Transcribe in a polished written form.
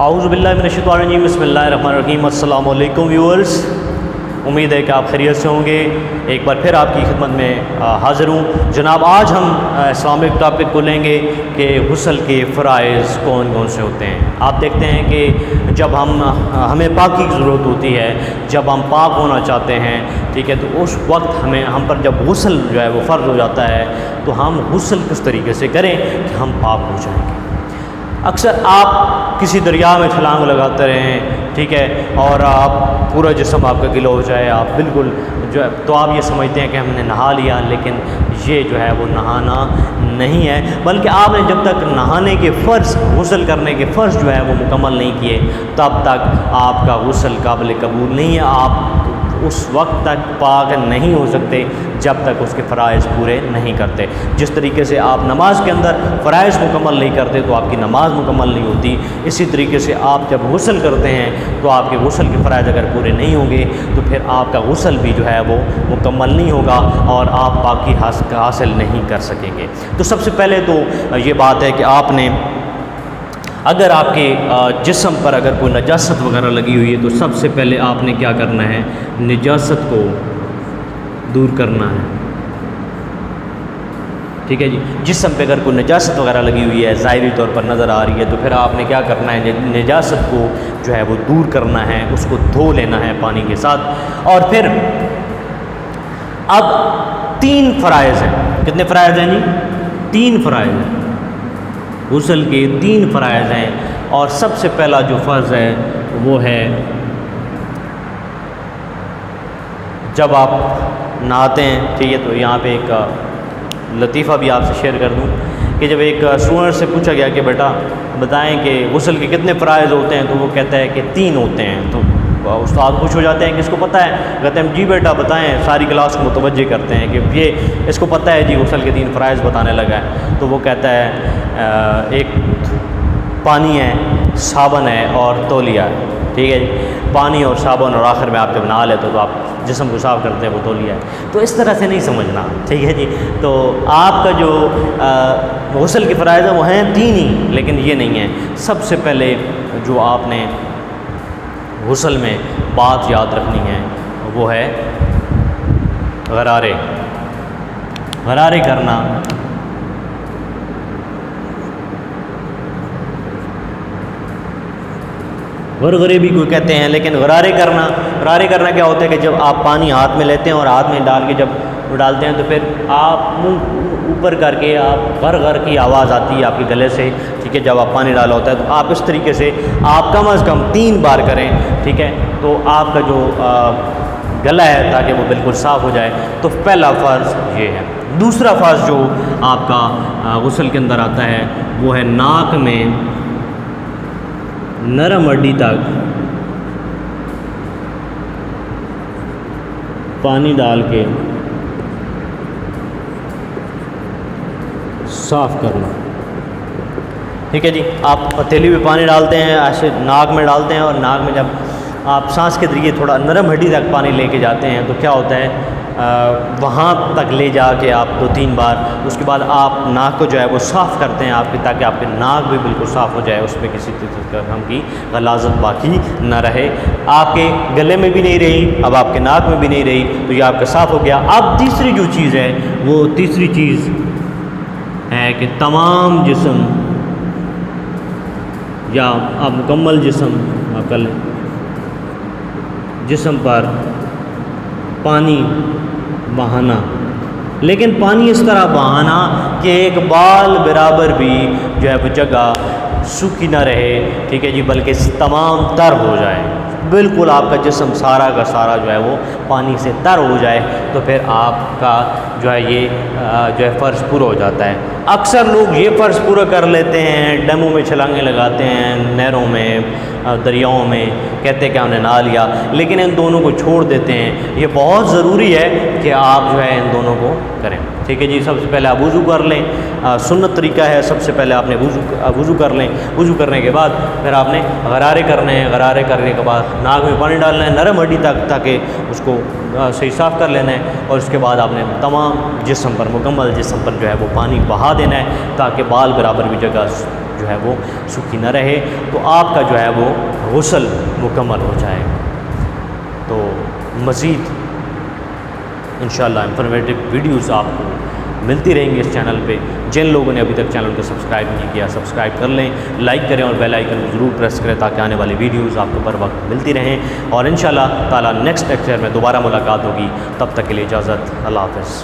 اعوذ باللہ من الشیطان الرجیم، بسم اللہ الرحمن الرحیم۔ السلام علیکم ویورز، امید ہے کہ آپ خیریت سے ہوں گے۔ ایک بار پھر آپ کی خدمت میں حاضر ہوں جناب۔ آج ہم اسلامک ٹاپک کو لیں گے کہ غسل کے فرائض کون کون سے ہوتے ہیں۔ آپ دیکھتے ہیں کہ جب ہمیں پاکی کی ضرورت ہوتی ہے، جب ہم پاک ہونا چاہتے ہیں، ٹھیک ہے، تو اس وقت ہم پر جب غسل جو ہے وہ فرض ہو جاتا ہے تو ہم غسل کس طریقے سے کریں کہ ہم پاک ہو جائیں گے۔ اکثر آپ کسی دریا میں چھلانگ لگاتے رہیں، ٹھیک ہے، اور آپ پورا جسم آپ کا گیلا ہو جائے، آپ بالکل جو ہے تو آپ یہ سمجھتے ہیں کہ ہم نے نہا لیا، لیکن یہ جو ہے وہ نہانا نہیں ہے، بلکہ آپ نے جب تک نہانے کے فرض، غسل کرنے کے فرض جو ہے وہ مکمل نہیں کیے، تب تک آپ کا غسل قابل قبول نہیں ہے۔ آپ اس وقت تک پاک نہیں ہو سکتے جب تک اس کے فرائض پورے نہیں کرتے۔ جس طریقے سے آپ نماز کے اندر فرائض مکمل نہیں کرتے تو آپ کی نماز مکمل نہیں ہوتی، اسی طریقے سے آپ جب غسل کرتے ہیں تو آپ کے غسل کے فرائض اگر پورے نہیں ہوں گے تو پھر آپ کا غسل بھی جو ہے وہ مکمل نہیں ہوگا اور آپ پاکی حاصل نہیں کر سکیں گے۔ تو سب سے پہلے تو یہ بات ہے کہ آپ نے اگر آپ کے جسم پر اگر کوئی نجاست وغیرہ لگی ہوئی ہے تو سب سے پہلے آپ نے کیا کرنا ہے، نجاست کو دور کرنا ہے، ٹھیک ہے جی۔ جسم پہ اگر کوئی نجاست وغیرہ لگی ہوئی ہے، ظاہری طور پر نظر آ رہی ہے، تو پھر آپ نے کیا کرنا ہے، نجاست کو جو ہے وہ دور کرنا ہے، اس کو دھو لینا ہے پانی کے ساتھ۔ اور پھر اب 3 فرائض ہیں۔ کتنے فرائض ہیں جی؟ 3 فرائض ہیں، غسل کے 3 فرائض ہیں۔ اور سب سے پہلا جو فرض ہے وہ ہے جب آپ نہاتے ہیں، ٹھیک ہے، تو یہاں پہ ایک لطیفہ بھی آپ سے شیئر کر دوں کہ جب ایک اسٹوڈنٹ سے پوچھا گیا کہ بیٹا بتائیں کہ غسل کے کتنے فرائض ہوتے ہیں، تو وہ کہتا ہے کہ 3 ہوتے ہیں۔ تو استاد خوش ہو جاتے ہیں کہ اس کو پتہ ہے، کہتے ہیں جی بیٹا بتائیں، ساری کلاس کو متوجہ کرتے ہیں کہ یہ اس کو پتہ ہے جی غسل کے 3 فرائض بتانے لگا ہے۔ تو وہ کہتا ہے ایک پانی ہے، صابن ہے اور تولیہ ہے، ٹھیک ہے جی۔ پانی اور صابن، اور آخر میں آپ جب نہا لیتے تو آپ جسم کو صاف کرتے ہیں، وہ تولیہ ہے۔ تو اس طرح سے نہیں سمجھنا، ٹھیک ہے جی۔ تو آپ کا جو غسل کے فرائض ہیں وہ ہیں 3 ہی، لیکن یہ نہیں ہے۔ سب سے پہلے جو آپ نے غسل میں بات یاد رکھنی ہے وہ ہے غرارے کرنا۔ غرغرے بھی کوئی کہتے ہیں، لیکن غرارے کرنا کیا ہوتا ہے کہ جب آپ پانی ہاتھ میں لیتے ہیں اور ہاتھ میں ڈال کے جب ڈالتے ہیں تو پھر آپ منہ اوپر کر کے آپ غر کی آواز آتی ہے آپ کے گلے سے، ٹھیک ہے، جب آپ پانی ڈالا ہوتا ہے تو آپ اس طریقے سے آپ کم از کم 3 بار کریں، ٹھیک ہے، تو آپ کا جو گلا ہے تاکہ وہ بالکل صاف ہو جائے۔ تو پہلا فرض یہ ہے۔ دوسرا فرض جو آپ کا غسل کے اندر آتا ہے وہ ہے ناک میں نرم ہڈی تک پانی ڈال کے صاف کرنا، ٹھیک ہے جی۔ آپ پتیلی میں پانی ڈالتے ہیں، ایسے ناک میں ڈالتے ہیں، اور ناک میں جب آپ سانس کے ذریعے تھوڑا نرم ہڈی تک پانی لے کے جاتے ہیں تو کیا ہوتا ہے، وہاں تک لے جا کے آپ 2-3 بار، اس کے بعد آپ ناک کو جو ہے وہ صاف کرتے ہیں آپ کی، تاکہ آپ کے ناک بھی بالکل صاف ہو جائے، اس میں کسی قسم کی غلاظت باقی نہ رہے، آپ کے گلے میں بھی نہیں رہی، اب آپ کے ناک میں بھی نہیں رہی، تو یہ آپ کا صاف ہو گیا۔ اب تیسری جو چیز ہے وہ تیسری چیز ہے کہ تمام جسم یا آپ مکمل جسم آپ کر لیں، جسم پر پانی بہانا، لیکن پانی اس طرح بہانا کہ ایک بال برابر بھی جو ہے وہ جگہ سوکھی نہ رہے، ٹھیک ہے جی، بلکہ تمام تر ہو جائے، بالکل آپ کا جسم سارا کا سارا جو ہے وہ پانی سے تر ہو جائے، تو پھر آپ کا جو ہے یہ جو ہے فرض پورا ہو جاتا ہے۔ اکثر لوگ یہ فرض پورا کر لیتے ہیں، ڈیموں میں چھلانگیں لگاتے ہیں، نہروں میں، دریاؤں میں، کہتے ہیں کہ ہم نے نہا لیا، لیکن ان دونوں کو چھوڑ دیتے ہیں۔ یہ بہت ضروری ہے کہ آپ جو ہے ان دونوں کو کریں، ٹھیک ہے جی۔ سب سے پہلے آپ وضو کر لیں، سنت طریقہ ہے، سب سے پہلے آپ نے وضو کر لیں، وضو کرنے کے بعد پھر آپ نے غرارے کرنے ہیں، غرارے کرنے کے بعد ناک میں پانی ڈالنا ہے نرم ہڈی تک، تاکہ اس کو صحیح صاف کر لینا ہے، اور اس کے بعد آپ نے تمام جسم پر، مکمل جسم پر جو ہے وہ پانی بہا دینا ہے، تاکہ بال برابر بھی جگہ جو ہے وہ سوکھی نہ رہے، تو آپ کا جو ہے وہ غسل مکمل ہو جائے گا۔ تو مزید انشاءاللہ انفارمیٹیو ویڈیوز آپ کو ملتی رہیں گی اس چینل پہ۔ جن لوگوں نے ابھی تک چینل کو سبسکرائب نہیں کیا سبسکرائب کر لیں، لائک کریں اور بیل آئیکن کو ضرور پریس کریں تاکہ آنے والی ویڈیوز آپ کو بر وقت ملتی رہیں، اور انشاءاللہ تعالیٰ نیکسٹ لیکچر میں دوبارہ ملاقات ہوگی۔ تب تک کے لیے اجازت، اللہ حافظ۔